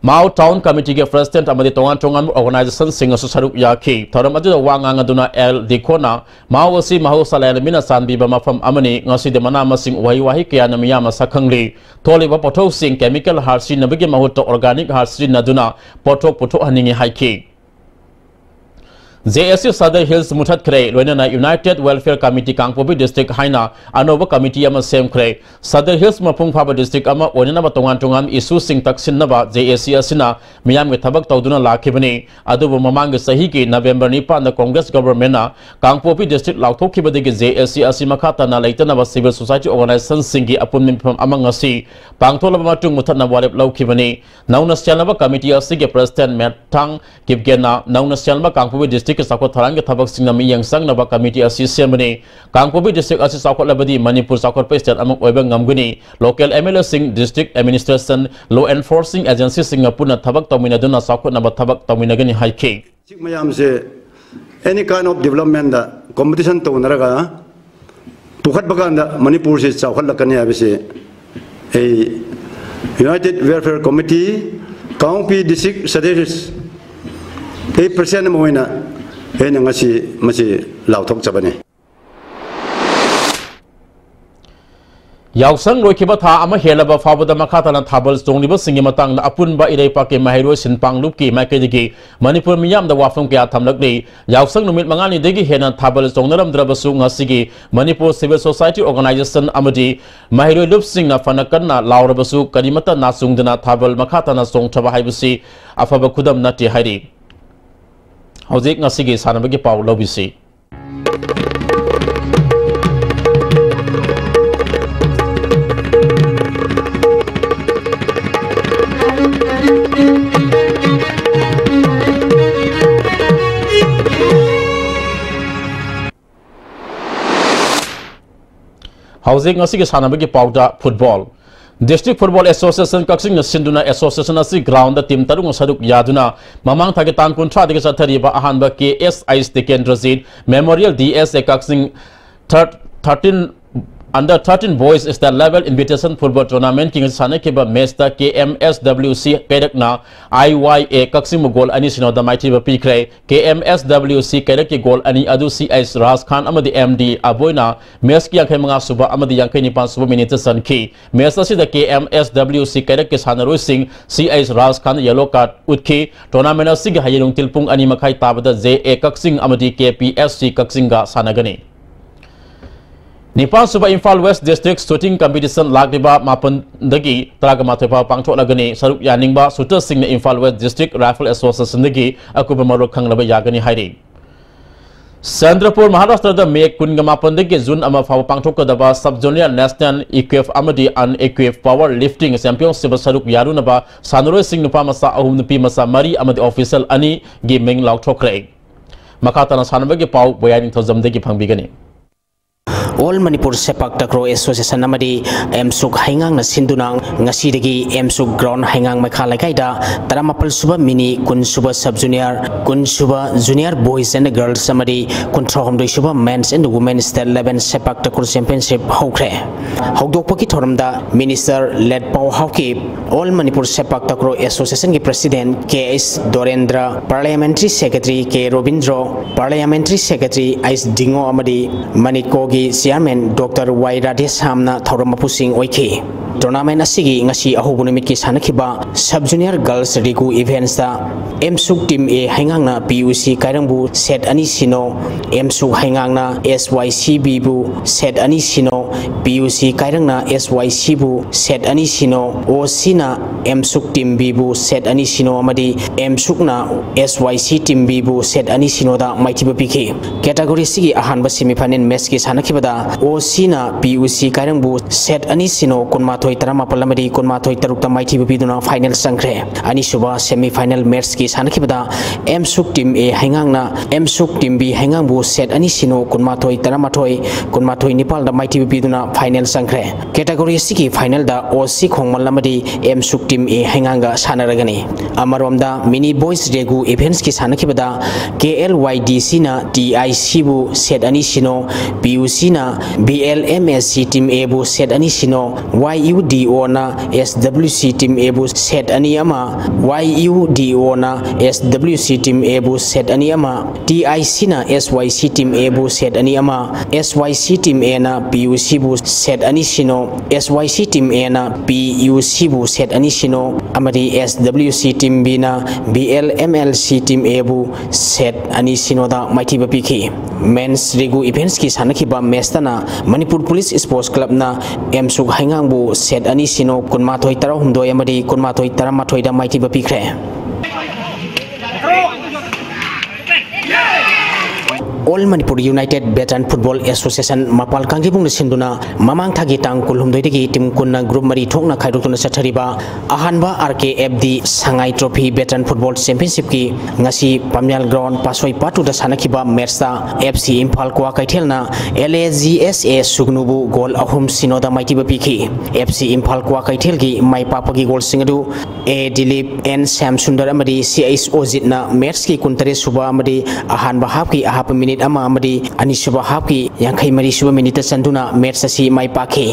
Mau Town Committee ke President amadi tongan organization sing asu saruk yaki tharam adu wanga aduna L. Dikona Mau asi mahu salai mina sanbi ba mafam amani ngasi de mana masing wahi kya na miya masakhangli tholi ba pothok sing chemical harsi nabige mahut organic harsi naduna pothok haningi haiki JSU Sadeh Hills Muthat Kre Loina United Welfare Committee Kangpobi District Haina Anova Committee ama Sem Kre Sadeh Hills Mapung Phaba District ama Onina ba tongan issue sing taksin na ba JSU asina miyam ge thabak tawduna lakhibani adubu mamang sahi ki November ni pa na Congress government na Kangpobi District laukthokhiba de JSU asima khata na laitana ba civil society organization singi apun mimpham amang asi pangthola ba matung muthat na warep laukhibani nauna chalaba committee asige president Metang Kipgena nauna chalba Kangpobi District ke sakot tharang ke thabak sing nami yang sang naba committee asi semani Kangpobi District asi sakot labadi Manipur sakot pe state among oiba ngamguni local MLA sing district administration law enforcing agency sing apuna thabak tamina duna sakot naba thabak tamina gani haike mayam se any kind of development da competition to naraga pukhat baganda Manipur se chawkhal lakani abise a United Welfare Committee Kangpobi District Sadeh a percent moina ngasi masi lauthok chabane Yausang Rokiba Tha Ama Helaba Fabada Makatana Tabals Tony Singimatang Apunba Irepake Mahiro Sinpang Luki Makedigi Manipur Miyam the Wafum Kiatam Lagli Yausang Numit Mangani Digi Henan Tabals Tongaram Drabasu Ngasigi Manipur Civil Society Organization Amadi Mahiro Lupsing na Fanakana Laurabasu Karimata Nasungdana Tabal Makatana Song Tabahibasi Afaba Kudam Nati Hari Hauzik Ngasigi Sanabagi Pau Lobisi Housing Asig Sanabagi Pauda Football. District Football Association Kaksing Sinduna Association Asig Ground the Team Tarung Saduk Yaduna, Mamang Tagitan Kuntra de Satariba Ahanba KS Ice Tiken Razid, Memorial DS Kaksing 13 Under 13 boys is the level invitation football tournament King Sanakiba Mesta KMSWC Kedakna IYA Kaksim goal ani sino the mighty Pikre KMSWC Kedaki goal ani adu CIS Ras Khan Amadi MD Aboina Meski Yakemanga Suba Amadi Yankani Pan Suba Minute Sanki Mesta si the KMSWC Kedaki Sanaru Singh CIS Ras Khan yellow card Utki tournament Sig Hayung Tilpung ani Makai Tabada ZA Kaksing Amadi KPSC Kaksinga Sanagani Nipan Suba Imphal West District Shooting Competition Lagdiba Mapan Dagi Tragamatepa Pangchok Lagani Saruk Yaningba Suta Singh Imphal West District Rifle Association Dagi Akuba Marok Kanglaba Yagani Hairi Sandrapur Maharashtra the May Kungamapan Dagi Zun Amafa Pangchok Daba Sub Junior National Equip Amadi and Equip Power Lifting Championship Saruk Yarunaba Sanro Singh Nupamasa Ahum Nupi Masa Mari Amadi Official Ani Gaming Lauk Chokre Makatana Sanabagi Pau Boyaning Tozam Dagi Pangbigani All Manipur Sepak Takraw Association Namadi Emsuk Hangang na Sindunang Ngasidagi Emsuk Ground Hangang Makalagaida Taramapal Suba Mini Kun Suba Sub Junior Kun Suba Junior Boys and Girls Samadi Control Hom Suba Men's and Women's State 11 Sepak Takraw Championship Hokre Hokdok Paki Thoramda Minister led Pau Hauki All Manipur Sepak Takraw Association ki President KS Dorendra Parliamentary Secretary K Robindro Parliamentary Secretary Ais Dingo Amadi Manikogi Chairman Dr. Y. Radhesh Hamna Thauramapusing Oiki. Tournament asigi ngasi ahubunimit ki sanakiba Sub Junior Girls Rigu Events da Emsuk Team A hangangna PUC Kairangbu set ani sino Emsuk hangangna SYCB bu set ani sino PUC Kairangna SYC bu set ani sino Osina Emsuk Team B bu set ani sino amadi Emsukna SYC Team B bu set ani sino da maitiba piki category sigi ahanba semifinal match ki sanakibada Osina PUC Kairangbu set ani sino kunmathoi Taramapalamadi kunmathoi tarukta maitiba piduna final sangre ani suba semi-final match ki sanakibada Emsuk Team A hangangna Emsuk Team B hangangbu set ani sino kunmathoi kunmathoi Nepal da maitiba piduna final sangre category sigi final da OC khongmalamadi Emsuk Team A hanganga sanaragani amaromda mini boys regu events ki sanakibada KLYDC na TIC bu set ani sino PUC na BLMSC Team A bu set ani sino YUDO na SWC Team A bu set ani ama YUDO na SWC Team A bu set ani ama TIC na SYC Team A bu set ani ama SYC Team A na PUC bu set ani sino SYC Team A na PUC bu set ani sino amadi SWC Team B na BLMLC Team A bu set ani sino da maitiba piki men's regu events ki sanakiba mestana Manipur Police Sports Club na Emsuk Haingangbu set ani sino kunmathoi tarahumdoi amadi kunmathoi taramathoi da maitiba pikre All Manipur United Veteran Football Association Mapal Kangjibung Sinduna Mamang Thagi Tang Kulhumdoi degi Team Kunna Group Mari Thokna Khaidokna Sathariba Ahanba RKFD Sangai Trophy Veteran Football Championship ki ngasi Pamyal Ground Pasoi Patu da sanakiba match da FC Imphal Kwa Kaithelna LAGSA Sugnubu goal ahum sinoda maitiba piki FC Imphal Kwa Kaithelgi mai papagi goal singadu A Dilip N Sam Sundar amadi CIS Ojitna match ki kuntare suba amadi ahanba half ki ahap minute ama amadi ani suba half ki yankai mari suba minute sanduna match asi mai paki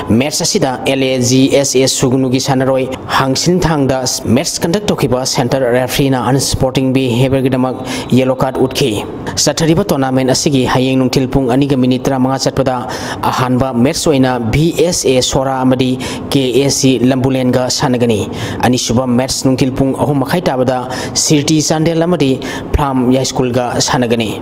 match asida LAGSA Sugnugi sanaroi hangsin thangda match conduct tokiba center referee na unsporting behavior gidamak yellow card utki Sathariba tournament asigi hayeng nungtil pung 2:35 chatpada ahanba match oina BSA Sora amadi KAC Lambulen ga sanagani anisuba match nungtil pung 3:30 tabada Sirti Sandel amadi Pram High School ga sanagani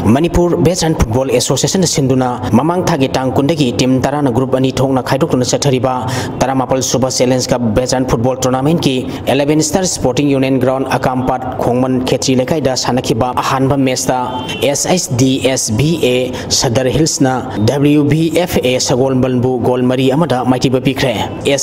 Manipur Veteran Football Association Sinduna Mamang Thagi Tang Kundagi Team Tarana Group Ani Thongna Khaidokna Sathariba Taramapal Super Challenge Cup Veteran Football Tournament ki 11 Star Sporting Union Ground Akampat Khongman Khetri Lekai da Sanakiba Ahanba match da SISDSBA Sadar Hills na WBFA Sagol Balbu Gol Mari Amada Mighty Bapikre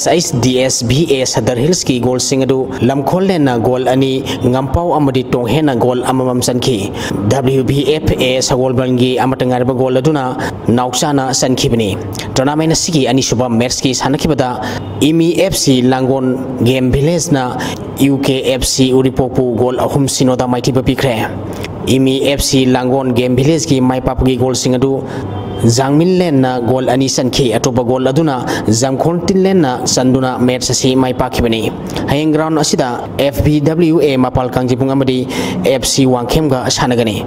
SISDSBA Sadar Hills ki goal singadu Lamkholen na goal ani Ngampau amadi Tonghena goal amamam sanki WBFA Sagol Bangi Amatangarba goal aduna Nauksana Sankibini Tournament Siki Anisuba match ki Sanakibada MEFC Langon Game Village na UKFC Uripopu goal ahum sinoda Mighty Bapikre MEFC Langon Game Village ki Maipapgi goal singadu Zangmin Len na goal ani sanki atoba goal aduna Zamkhontin Len na sanduna match si Maipakibani hayeng ground asida FBWA Mapal Kangjipung amadi FC Wangkhem ga sanagani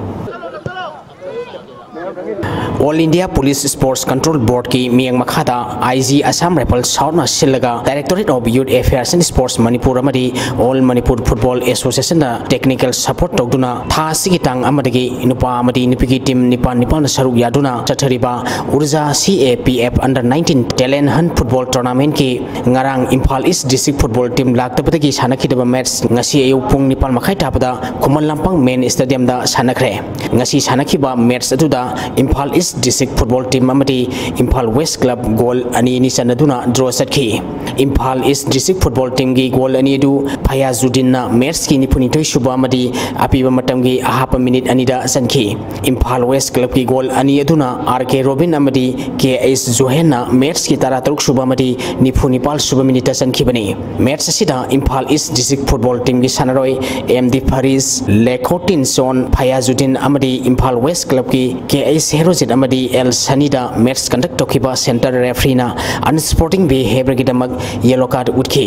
All India Police Sports Control Board ki Miang Makhada IG Assam Rifle South na Silaga Directorate of Youth Affairs and Sports Manipur amadi All Manipur Football Association na technical support togduna tha sigitang amadagi nupa amadi nipigi team nipan na saruk yaduna chathariba Urja CAPF Under 19 Talent Hunt Football Tournament ki ngarang Imphal East District Football Team laktabadagi sanakidaba match ngasi ayu pung nipal makhai tapada Kuman Lampang Main Stadium da sanakre ngasi sanakiba match atuda Imphal East District Football Team amadi Imphal West Club goal ani ni sanaduna draw satki Imphal East District Football Team gi goal ani du Phayazudin na match ki nipuni toi shuba amadi apiba matam gi ahapa minute anida sanki Imphal West Club ki goal ani aduna RK Robin amadi KS Zohen na match ki tara taruk shuba amadi nipuni pal shuba minute sanki bani match asida Imphal East District Football Team gi sanaroi MD Paris Lekhotin Son Phayazudin amadi Imphal West Club ki KS Herozit amadi El Sanida match conduct tokiba center referee na unsporting behavior gidamak yellow card utki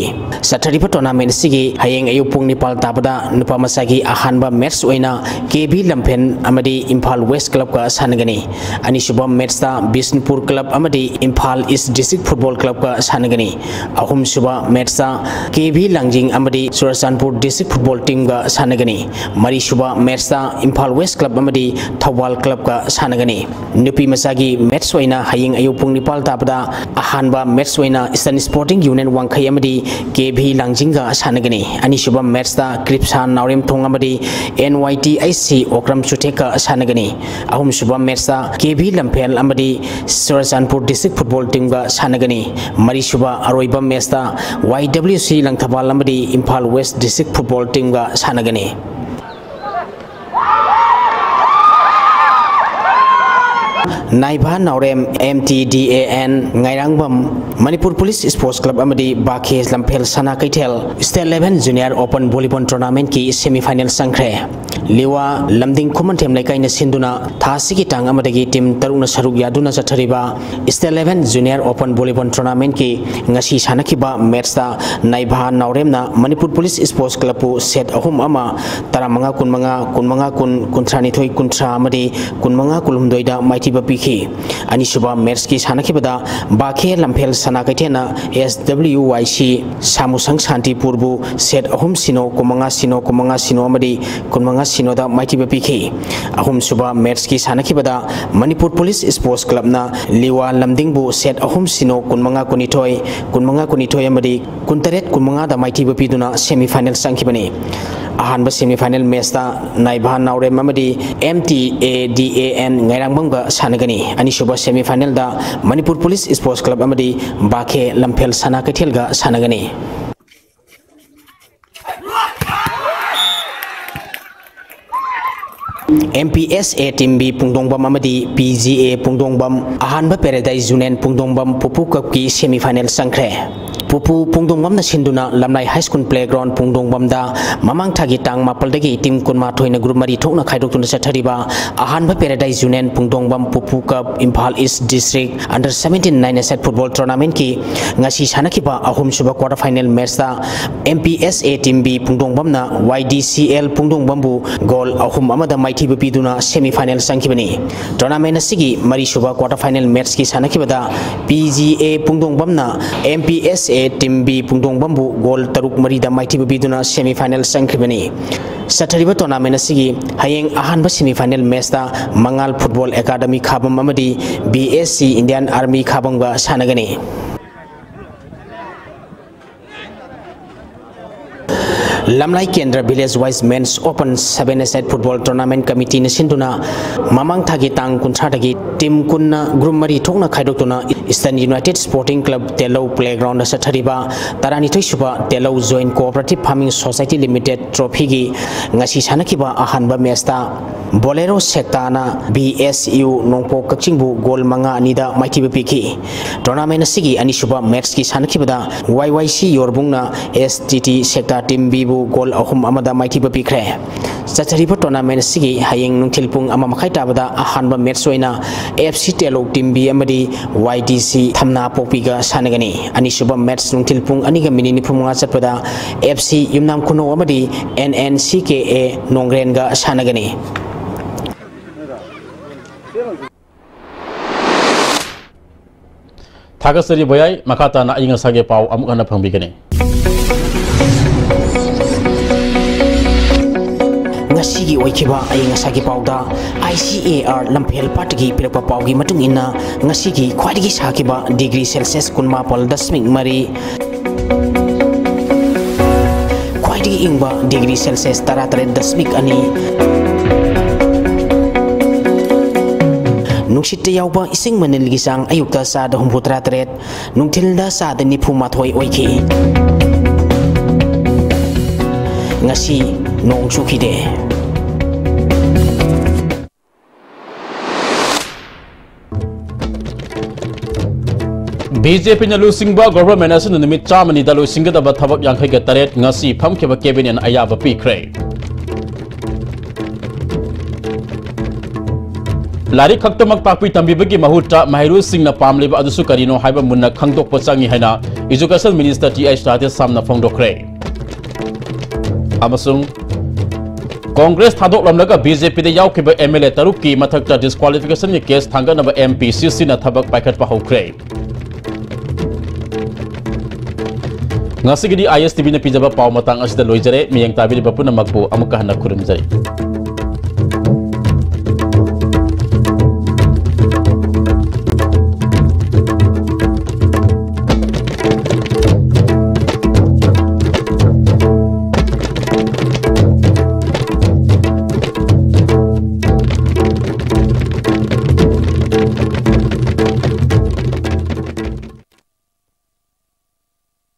Sathariba tournament sigi hayeng ayupung nipal tabada nupa masagi ahanba match oina KB Lampen amadi Imphal West Club ka sanagani ani shubam match ta Bisnupur Club amadi Imphal East District Football Club ka sanagani ahum shuba match ta KB Langjing amadi Surasanpur District Football Team ka sanagani mari shuba match ta Imphal West Club amadi Thawal Club ka sanagani nupi masagi match oina hayeng ayupung nipal tabada ahanba match oina Eastern Sporting Union Wangkhai amadi KB Langjing ka sanagani ani shubam match ta Kripsan Naurem Thong amadi NYTIC Okram Chutek ka sanagani ahum shubam match ta KB Lampel amadi Surasanpur District Football Team ka sanagani mari shuba aroiba match ta YWC Langthabal amadi Imphal West District Football Team ka sanagani Naiba Naurem MTDAN Ngairangbam Manipur Police Sports Club amadi Bakhe Lampel Sana Kaitel State 11 Junior Open Volleyball Tournament ki semi-final sangkre Liwa Lamding Kumantem Laikai na sinduna Thasiki Tang amadagi team taruna saruk yaduna sathariba State 11 Junior Open Volleyball Tournament ki ngasi sanakiba match ta Naiba Naurem na Manipur Police Sports Club pu set ahum ama taramanga kun kuntrani thoi kuntra amadi kunmanga kulumdoi da mighty bapi ani shuba match ki sanakibada Bakhe Lampel Sana Kaitena SWYC Samusang Santi Purbu set ahum sino kumanga sino amadi kunmanga sino da mighty bapiki ahum shuba match ki sanakibada Manipur Police Sports Club na Liwa Lamdingbu set ahum sino kunmanga kunitoi amadi kuntaret kunmanga da mighty bapi duna semi final sangkibani ahanba semi final match ta Naiba Naurem amadi MTADAN Ngairangbang ga sanagani ani shuba semi final da Manipur Police Sports Club amadi Bakhe Lampel Sana Kaitel ga sanagani MPSA Team B Pungdongbam amadi PGA Pungdongbam ahanba Paradise Union Pungdongbam Pupu Cup ki semi final sangkre pupu pungdongbam na sinduna lamlai high school playground pungdongbam da mamang thagi tang mapaldagi team kunma thoina group mari thokna khaidokuna chathariba ahanba paradise union pungdongbam pupu cup imphal east district under 17 9 set football tournament ki ngasi sanakiba ahum suba quarter final match da MPSA team B pungdongbam na YDCL pungdongbam bu goal ahum amada maiti biduna semi final sangkibani tournament asigi mari suba quarter final match ki sanakibada PGA pungdongbam na MPSA team B pungdongbam bu goal taruk mari da maiti biduna semi final sangkibani Saturday tournament asigi hayeng ahanba semi final match da Mangal Football Academy khabam amadi BSC Indian Army khabangba sanagani Lamlai Kendra Village Wise Men's Open 7-a-side Football Tournament Committee Nisinduna Mamang Thagi Tang Kuntratagi Team Kunna Group Mari Thokna Khaidokuna Eastern United Sporting Club Telo Playground Sathariba Tarani Suba Telo Joint Cooperative Farming Society Limited Trophy gi ngasi sanakiba ahanba mesta Bolero Sektana BSU Nongpo Kakchingbu Gol Manga Anida Maiti Piki Tournament Sigi Anisuba match ki sanakibada YYC Yorbungna STT Sekta Team Bibu Gol ahum amada maiti bapikre Sathariba tournament sigi hayeng nungthilpung ama makhai tabada ahanba match oina FC Telo team B amadi YDC thamna popiga sanagani anisuba match nungthilpung aniga minini phumunga chatpada FC Yumnam Kuno amadi NNCKA Nongrenga sanagani Thagasari boyai makata na inga sage pau amukana phangbigani Ngasigi oikiba ay ngasagi pauda ICAR Lampel Patigi Pirapa Paugi Matungina ngasigi khwadigi sakiba degree Celsius kunma pal dasming mari khwadigi ingba degree Celsius taratare dasmik ani Nungsitte yauba ising manilgi sang ayukta sada humputra tret nungtilda sada nipu mathoi oiki ngasi nong chukide BJP na lusingba government asin nimit chamani da lusinga da bathabak yang khaiga taret ngasi phamkeba cabinet ayaba pikre Lari khaktamak takpi tambibagi mahuta mahiru sing na pamleba adusu karino haiba munna khangdok pachangi haina education minister TH Rajesh samna phongdokre amasung Congress thadok lamlaga BJP de yaukiba MLA taruk ki mathakta disqualification ni case thanganaba MPCC na thabak paikhat pa hokre ngasigidi ISTV na pijaba paw matang asida loijare miyang tabiri bapuna magbu amukah na kurumjari